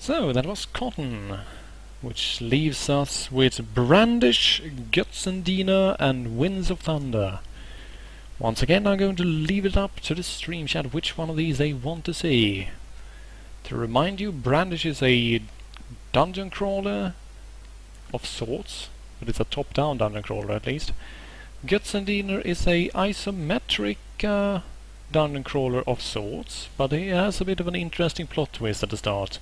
So that was Cotton, which leaves us with Brandish, Götzendiener and Winds of Thunder. Once again I'm going to leave it up to the stream chat which one of these they want to see. To remind you, Brandish is a dungeon crawler of sorts, but it's a top-down dungeon crawler at least. Götzendiener is a isometric dungeon crawler of sorts, but he has a bit of an interesting plot twist at the start.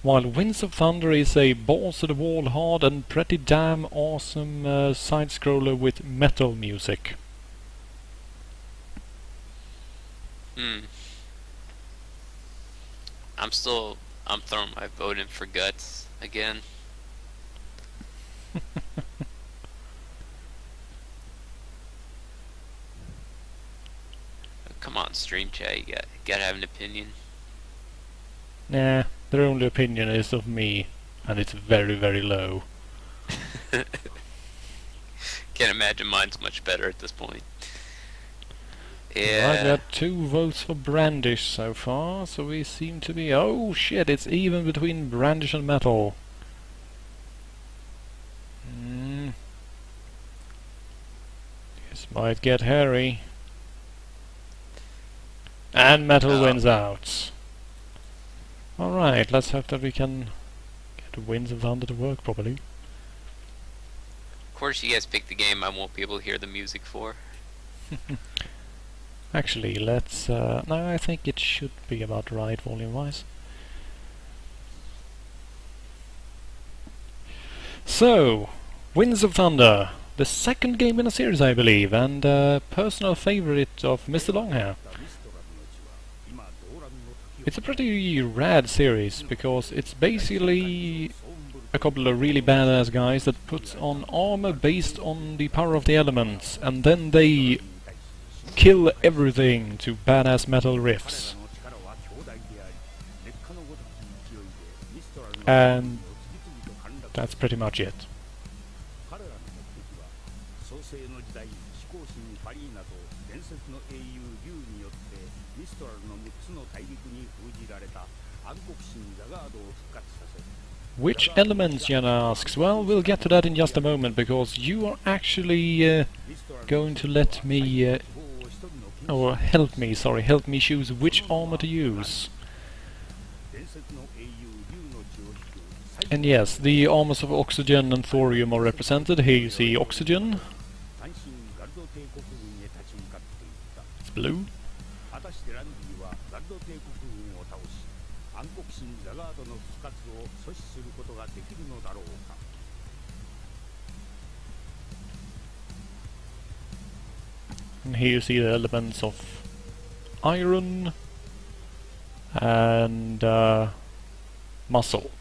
While Winds of Thunder is a balls-to-the-wall hard and pretty damn awesome side-scroller with metal music. I'm throwing my vote in for Guts again. Come on, stream chat, you gotta have an opinion. Nah, their only opinion is of me, and it's very, very low. Can't imagine mine's much better at this point. Yeah. I've Yeah. got 2 votes for Brandish so far, so we seem to be... Oh shit, it's even between Brandish and Metal. This might get hairy. And Metal wins out. Alright, let's hope that we can get the Winds of Thunder to work properly. Of course you guys picked the game I won't be able to hear the music for. Actually, let's... no, I think it should be about right volume-wise. So, Winds of Thunder, the second game in a series I believe, and a personal favorite of Mr. Longhair. It's a pretty rad series, because it's basically a couple of really badass guys that put on armor based on the power of the elements, and then they kill everything to badass metal riffs. And that's pretty much it. Which elements, Jan asks? Well, we'll get to that in just a moment, because you are actually going to let me... or help me choose which armor to use. And yes, the armors of Oxygen and Thorium are represented. Here you see Oxygen. It's blue. And here you see the elements of iron and muscle.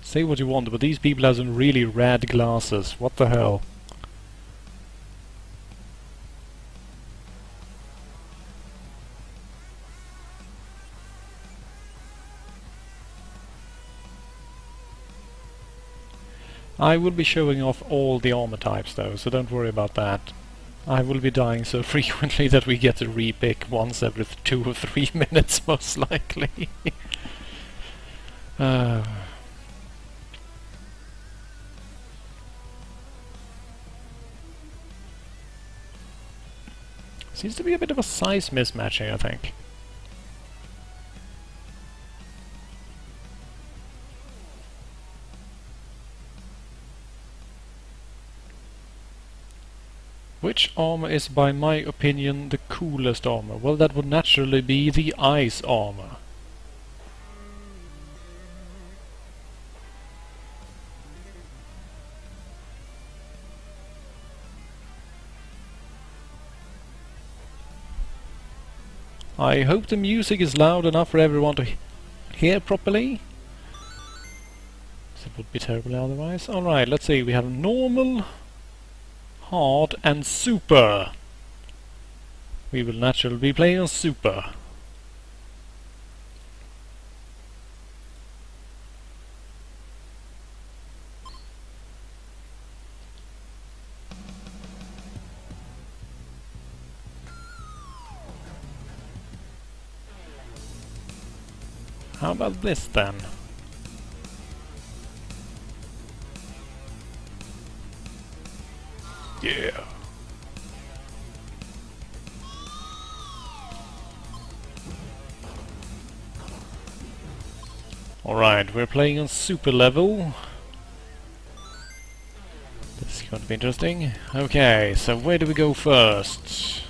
Say what you want, but these people have some really rad glasses. What the hell? I will be showing off all the armor types though, so don't worry about that. I will be dying so frequently that we get to repick once every 2 or 3 minutes, most likely. Seems to be a bit of a size mismatch here, I think. Which armor is, by my opinion, the coolest armor? Well, that would naturally be the ice armor. I hope the music is loud enough for everyone to hear properly. It would be terrible otherwise. Alright, let's see. We have normal, hard and super. We will naturally be playing on super. How about this then? Yeah. Alright, we're playing on super level. This is going to be interesting. Okay, so where do we go first?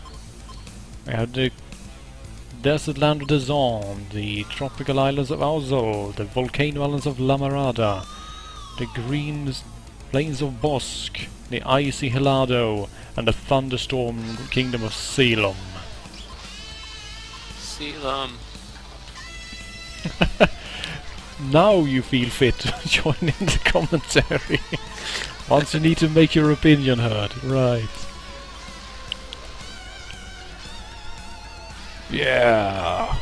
We have the Desert Land of Dazan, the tropical islands of Azul, the volcano islands of La Marada, the green plains of Bosque, the icy Helado, and the thunderstorm kingdom of Ceylon. Ceylon. Now you feel fit to join in the commentary. Once you need to make your opinion heard. Right. Yeah.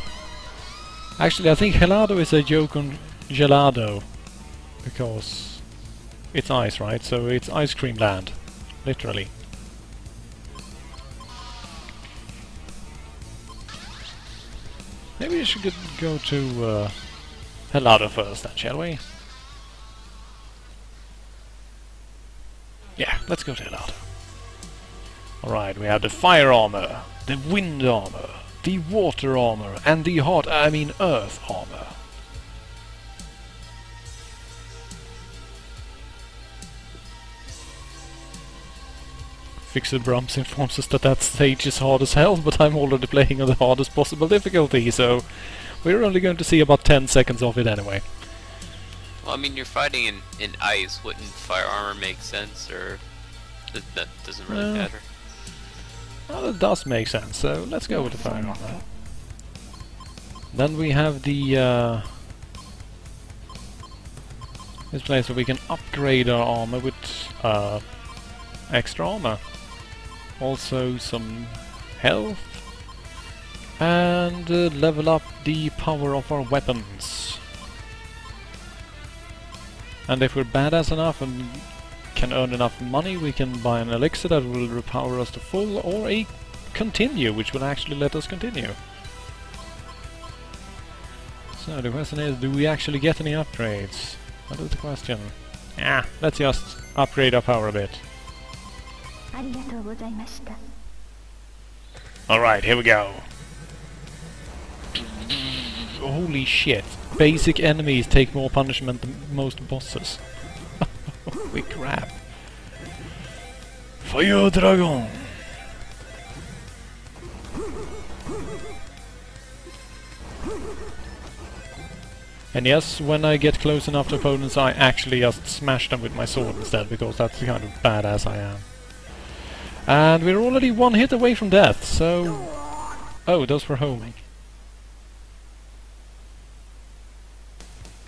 Actually, I think Helado is a joke on gelado. Because it's ice, right? So it's ice cream land. Literally. Maybe we should go to Helado first then, shall we? Yeah, let's go to Helado. Alright, we have the fire armor, the wind armor, the water armor, and the earth armor. Fixer Brums informs us that that stage is hard as hell, but I'm already playing on the hardest possible difficulty, so we're only going to see about 10 seconds of it anyway. Well, I mean, you're fighting in ice. Wouldn't fire armor make sense, or that doesn't really matter? Well, it does make sense, so let's go with the fire armor. Then we have the this place where we can upgrade our armor with extra armor. Also some health, and level up the power of our weapons. And if we're badass enough and can earn enough money, we can buy an elixir that will repower us to full, or a continue, which will actually let us continue. So the question is, do we actually get any upgrades? That is the question. Yeah, let's just upgrade our power a bit. Alright, here we go. Holy shit. Basic enemies take more punishment than most bosses. Holy crap. Fire Dragon! And yes, when I get close enough to opponents, I actually just smash them with my sword instead, because that's the kind of badass I am. And we're already one hit away from death, so... Oh, those were homing.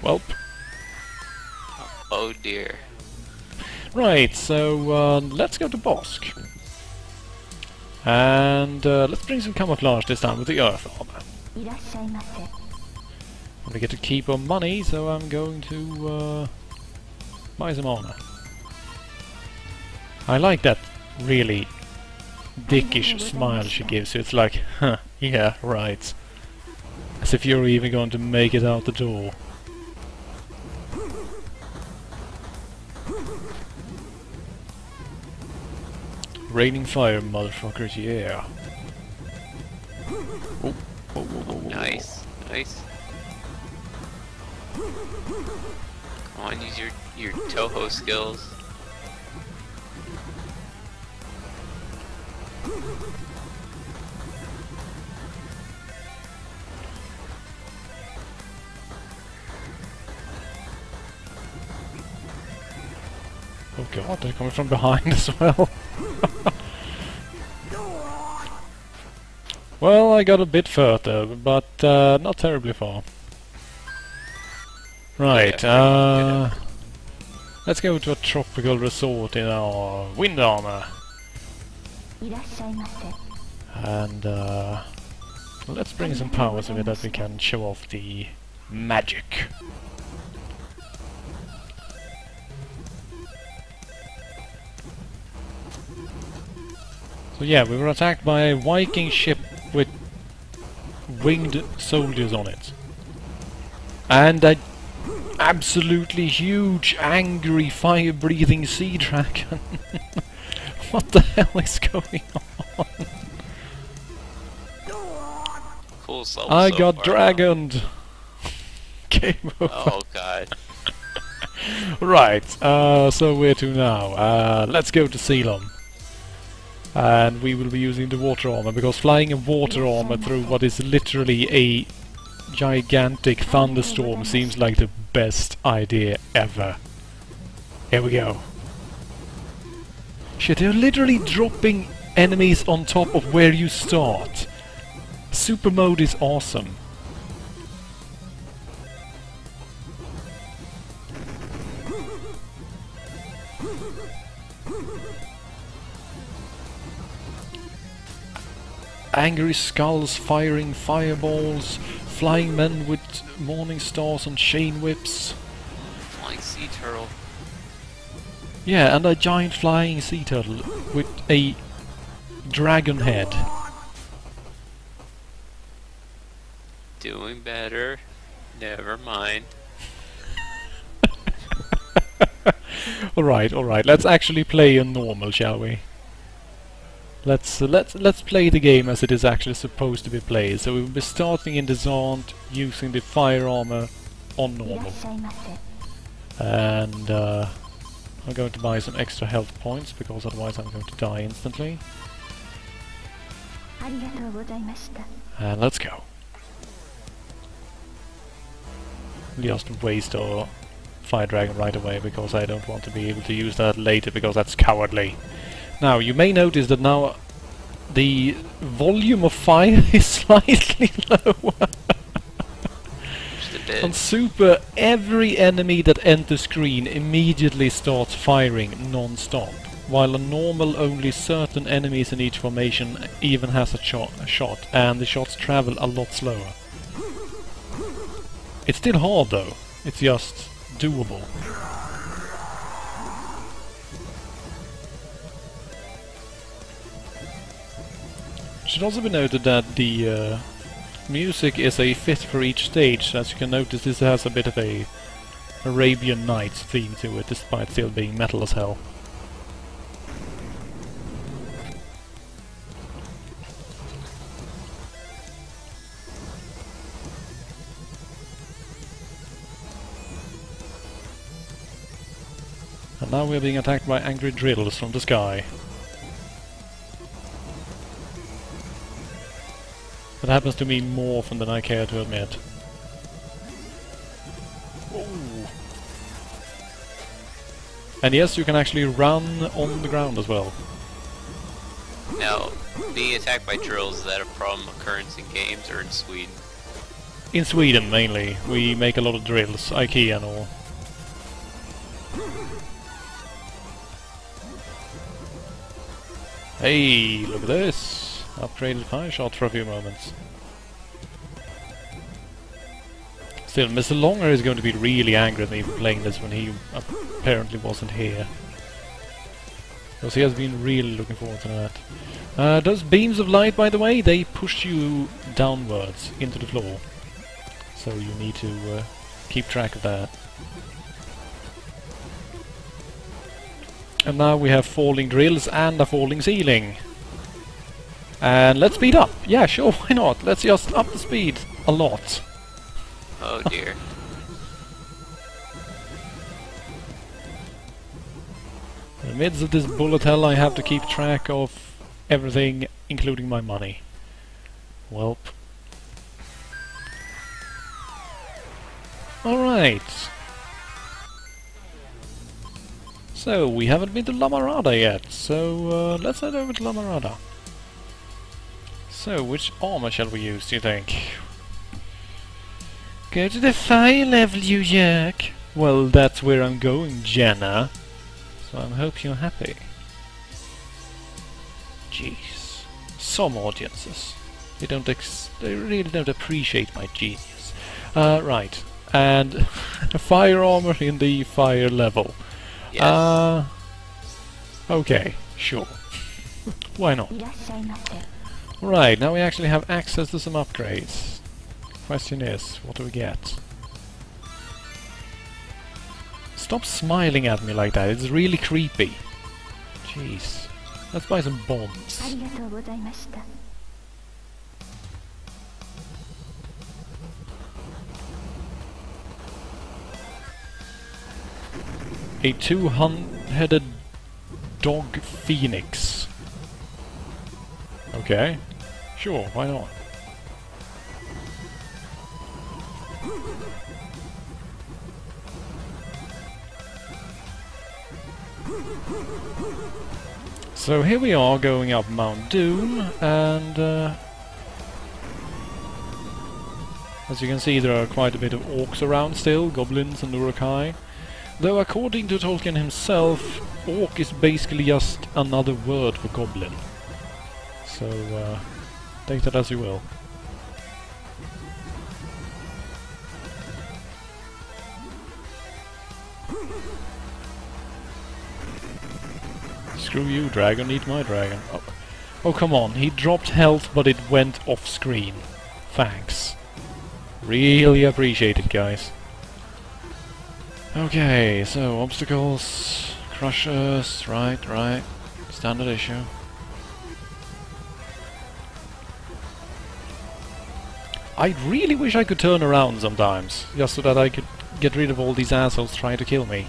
Welp. Oh dear. Right, so let's go to Bosque. And let's bring some camouflage this time with the earth armor. We get to keep our money, so I'm going to buy some armor. I like that really dickish smile she gives you. It's like, huh, yeah, right. As if you're even going to make it out the door. Raining fire, motherfuckers, yeah. Oh, Nice, nice. Come on, use your Toho skills. Oh god, they're coming from behind as well. Well, I got a bit further, but not terribly far. Right, let's go to a tropical resort in our wind armor. And let's bring some power so that we can show off the magic. So yeah, we were attacked by a Viking ship with winged soldiers on it. And a absolutely huge, angry, fire-breathing sea dragon. What the hell is going on? Cool level I so got far, dragoned! Game over. Oh god. Right, so where to now? Let's go to Ceylon. And we will be using the water armor, because flying a water armor through what is literally a gigantic thunderstorm seems like the best idea ever. Here we go. Shit, they're literally dropping enemies on top of where you start. Super mode is awesome. Angry skulls firing fireballs, flying men with morning stars and chain whips. Flying sea turtle. Yeah, and a giant flying sea turtle with a dragon head. Doing better. Never mind. Alright, let's actually play on normal, shall we? Let's play the game as it is actually supposed to be played. So we will be starting in Descent using the fire armor on normal. And I'm going to buy some extra health points because otherwise I'm going to die instantly. And let's go. Just waste our fire dragon right away because I don't want to be able to use that later because that's cowardly. Now, you may notice that now the volume of fire is slightly lower. Just a bit. On Super, every enemy that enters screen immediately starts firing non-stop, while on Normal only certain enemies in each formation even has a shot, and the shots travel a lot slower. It's still hard though, it's just doable. It should also be noted that the music is a fit for each stage. As you can notice, this has a bit of a Arabian Nights theme to it, despite still being metal as hell. And now we're being attacked by angry drills from the sky. That happens to me more often than I care to admit. Ooh. And yes, you can actually run on the ground as well. Now, being attacked by drills, is that a problem occurrence in games or in Sweden? In Sweden mainly, we make a lot of drills, IKEA and all. Hey, look at this! Upgraded fire shot for a few moments. Still, Mr. Longer is going to be really angry at me for playing this when he apparently wasn't here. Because he has been really looking forward to that. Those beams of light, by the way, they push you downwards into the floor. So you need to keep track of that. And now we have falling drills and a falling ceiling. And let's speed up. Yeah, sure, why not? Let's just up the speed a lot. Oh dear. In the midst of this bullet hell, I have to keep track of everything, including my money. Welp. Alright. So, we haven't been to La Marada yet, so let's head over to La Marada. So, which armor shall we use, do you think? Go to the fire level, you jerk! Well, that's where I'm going, Jenna. So I hope you're happy. Jeez. Some audiences. They really don't appreciate my genius. Right. And fire armor in the fire level. Yes. Okay, sure. Why not? Right, now we actually have access to some upgrades. Question is, what do we get? Stop smiling at me like that, it's really creepy. Jeez. Let's buy some bombs. A two-headed dog phoenix. Okay. Sure, why not? So here we are going up Mount Doom, and as you can see there are quite a bit of orcs around still, goblins and urukai. Though according to Tolkien himself, orc is basically just another word for goblin. So take that as you will. Screw you, dragon, eat my dragon. Oh. Oh, come on, he dropped health but it went off screen. Thanks. Really appreciate it, guys. Okay, so obstacles, crushers, right. Standard issue. I really wish I could turn around sometimes, just so that I could get rid of all these assholes trying to kill me.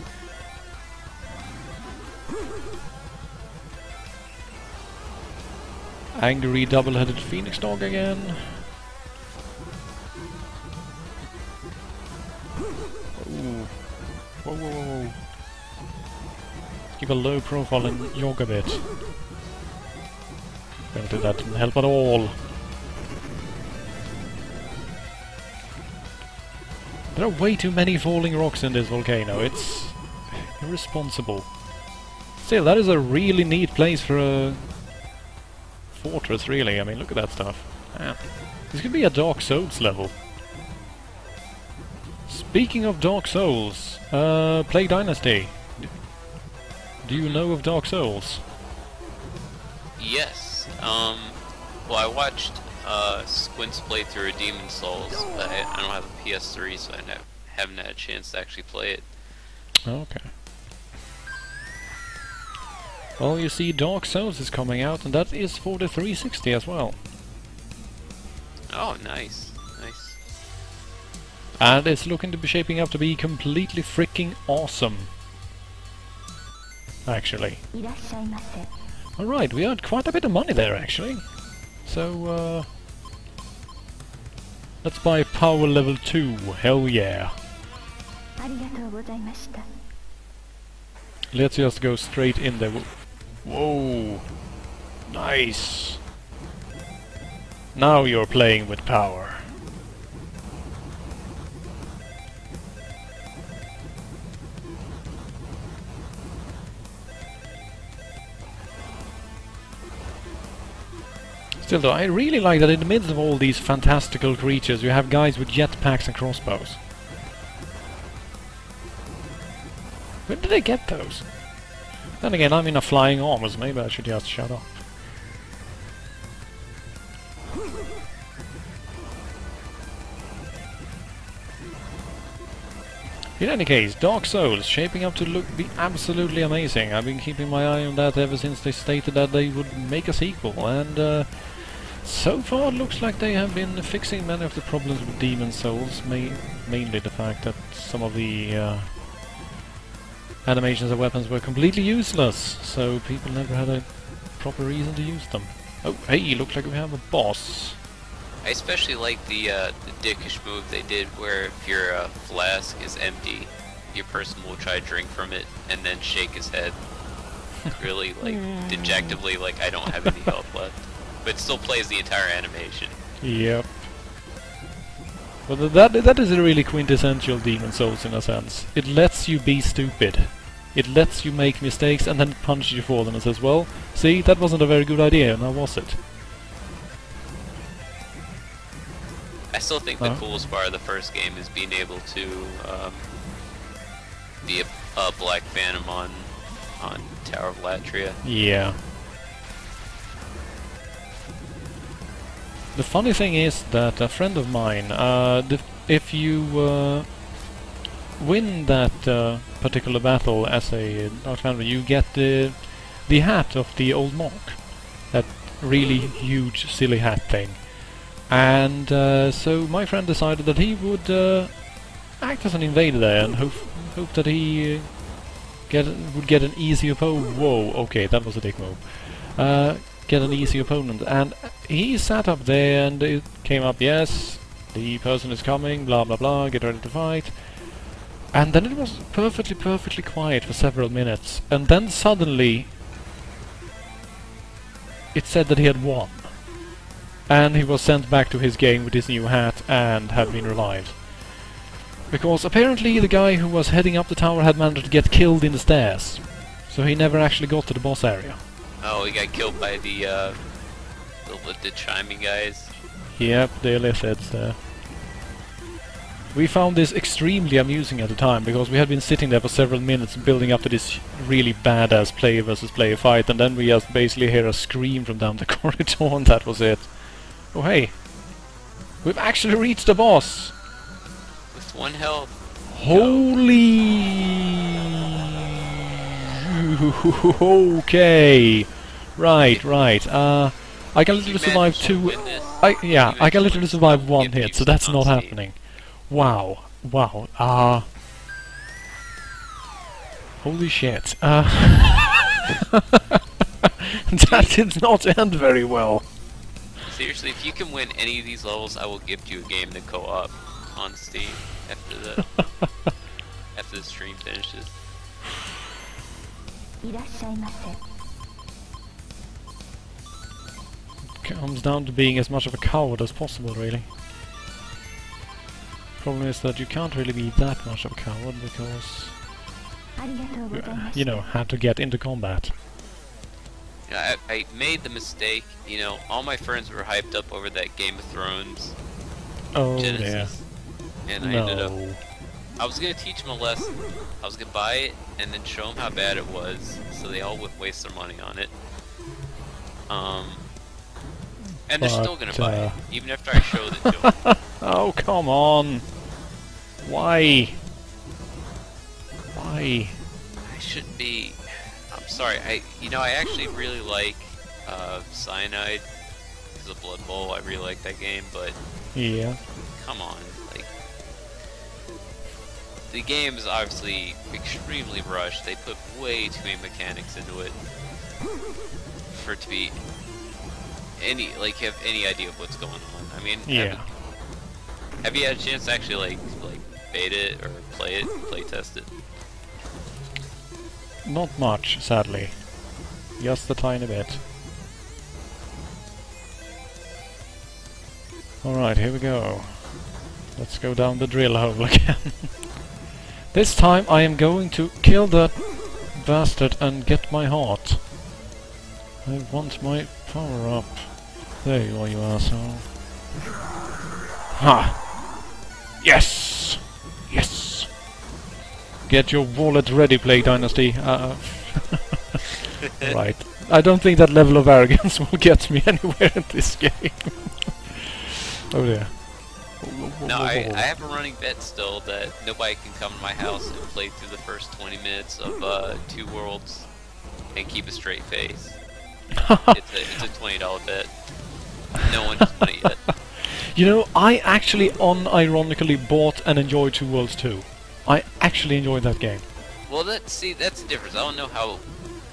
Angry double-headed phoenix dog again. Ooh. Whoa. Keep a low profile and jog a bit. Apparently that didn't help at all. There are way too many falling rocks in this volcano, it's irresponsible. Still, that is a really neat place for a fortress, really. I mean, look at that stuff. Man. This could be a Dark Souls level. Speaking of Dark Souls, Plague Dynasty. Do you know of Dark Souls? Yes. Well, I watched Squint's playthrough of Demon Souls, but I don't have a PS3, so I haven't had a chance to actually play it. Okay. Well, you see, Dark Souls is coming out, and that is for the 360 as well. Oh, nice. And it's looking to be shaping up to be completely freaking awesome. Actually. Alright, we earned quite a bit of money there, actually. So, let's buy power level 2. Hell yeah. Let's just go straight in there. Whoa. Nice. Now you're playing with power. Still though, I really like that in the midst of all these fantastical creatures you have guys with jetpacks and crossbows. Where did they get those? Then again, I'm in a flying armor, so maybe I should just shut up. In any case, Dark Souls shaping up to be absolutely amazing. I've been keeping my eye on that ever since they stated that they would make a sequel, and so far it looks like they have been fixing many of the problems with Demon Souls, mainly the fact that some of the animations of weapons were completely useless, so people never had a proper reason to use them. Oh, hey, looks like we have a boss. I especially like the dickish move they did where if your flask is empty, your person will try to drink from it and then shake his head. Really, like, dejectedly, like, I don't have any health left. But it still plays the entire animation. Yep. But that is a really quintessential Demon Souls in a sense. It lets you be stupid. It lets you make mistakes and then punches you for them and says, well, see, that wasn't a very good idea, now was it? I still think the coolest part of the first game is being able to be a Black Phantom on Tower of Latria. Yeah. The funny thing is that a friend of mine, if you win that particular battle as a Dark Foundry, you get the hat of the old monk. That really huge, silly hat thing. And so my friend decided that he would act as an invader there and hope that he would get an easy opponent. Whoa, okay, that was a dick move. Get an easy opponent, and he sat up there and it came up, yes, the person is coming, blah blah blah, get ready to fight. And then it was perfectly quiet for several minutes, and then suddenly it said that he had won. And he was sent back to his game with his new hat and had been revived. Because apparently the guy who was heading up the tower had managed to get killed in the stairs. So he never actually got to the boss area. Oh, he got killed by the chiming guys. Yep, the Illithids there. We found this extremely amusing at the time, because we had been sitting there for several minutes building up to this really badass player versus player fight, and then we just basically hear a scream from down the corridor, and that was it. Oh hey! We've actually reached the boss! With 1 health. Holy... Okay! Right. I can literally survive 2... I can literally survive 1 hit, so that's not happening. Wow. Holy shit. That did not end very well. Seriously, if you can win any of these levels, I will gift you a game to co-op on Steam after the stream finishes. Comes down to being as much of a coward as possible, really. Problem is that you can't really be that much of a coward because you know, have to get into combat. Yeah, I made the mistake, you know, all my friends were hyped up over that Game of Thrones Genesis, and I ended up, I was going to teach them a lesson. I was going to buy it and then show them how bad it was, so they all would waste their money on it. And they're still going to buy it, even after I showed it to them. Oh, come on! Why? I shouldn't be... I'm sorry, I actually really like Cyanide because of Blood Bowl. I really like that game, but yeah, come on, like, the game is obviously extremely rushed. They put way too many mechanics into it for it to be have any idea of what's going on. I mean, yeah. Have you had a chance to actually like beta it or play test it? Not much, sadly. Just a tiny bit. Alright, here we go. Let's go down the drill hole again. This time I am going to kill that bastard and get my heart. I want my power up. There you are, you asshole. Ha! Yes! Yes! Get your wallet ready, Plague Dynasty. Right. I don't think that level of arrogance will get me anywhere in this game. Oh dear. No, I have a running bet still that nobody can come to my house and play through the first 20 minutes of 2 Worlds and keep a straight face. It's a $20 bet. No one has won it yet. You know, I actually unironically bought and enjoyed 2 Worlds 2. I actually enjoyed that game. Well, that's the difference. I don't know how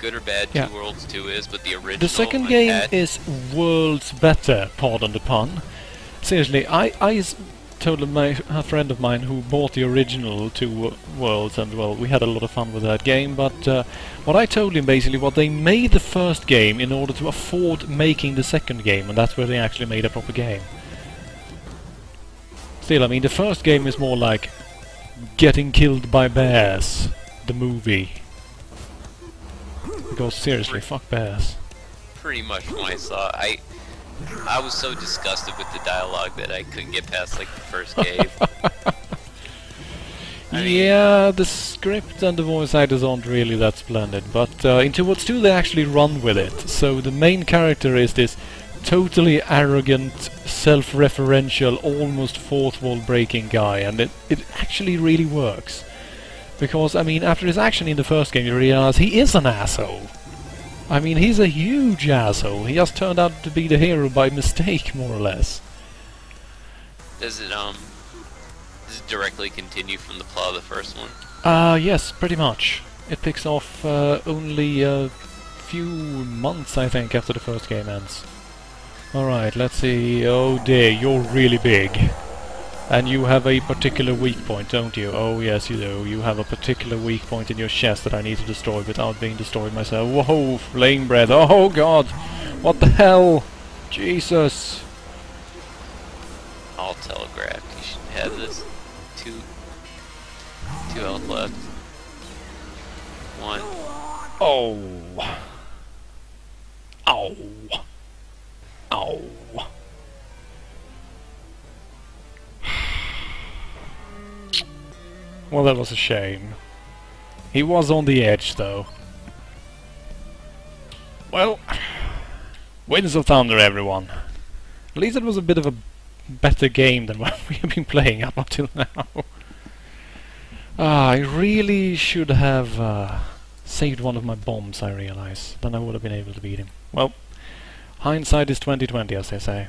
good or bad 2 Worlds 2 is, but the original... The second game is worlds better, pardon the pun. Seriously, I told a friend of mine who bought the original 2 Worlds, and well, we had a lot of fun with that game, but what I told him basically was they made the first game in order to afford making the second game, and that's where they actually made a proper game. Still, I mean, the first game is more like Getting Killed by Bears, the movie. Because seriously, fuck bears. Pretty much when I saw it, I was so disgusted with the dialogue that I couldn't get past like the first game. Yeah, the script and the voice actors aren't really that splendid, but in 2 Worlds 2 they actually run with it. So the main character is this totally arrogant, self-referential, almost fourth wall breaking guy, and it actually really works. Because, I mean, after his action in the first game, you realize he is an asshole. I mean, he's a huge asshole. He just turned out to be the hero by mistake, more or less. Does it directly continue from the plot of the first one? Yes, pretty much. It picks off only a few months, I think, after the first game ends. Alright, let's see. Oh dear, you're really big. And you have a particular weak point, don't you? Oh yes, you do. You have a particular weak point in your chest that I need to destroy without being destroyed myself. Whoa, flame breath. Oh god! What the hell? Jesus! I'll telegraph. You should have this. Two health left. One. Oh! Ow! Ow! Well, that was a shame. He was on the edge, though. Well, Winds of Thunder, everyone. At least it was a bit of a better game than what we have been playing up until now. I really should have saved one of my bombs, I realize. Then I would have been able to beat him. Well, hindsight is 20/20, as they say.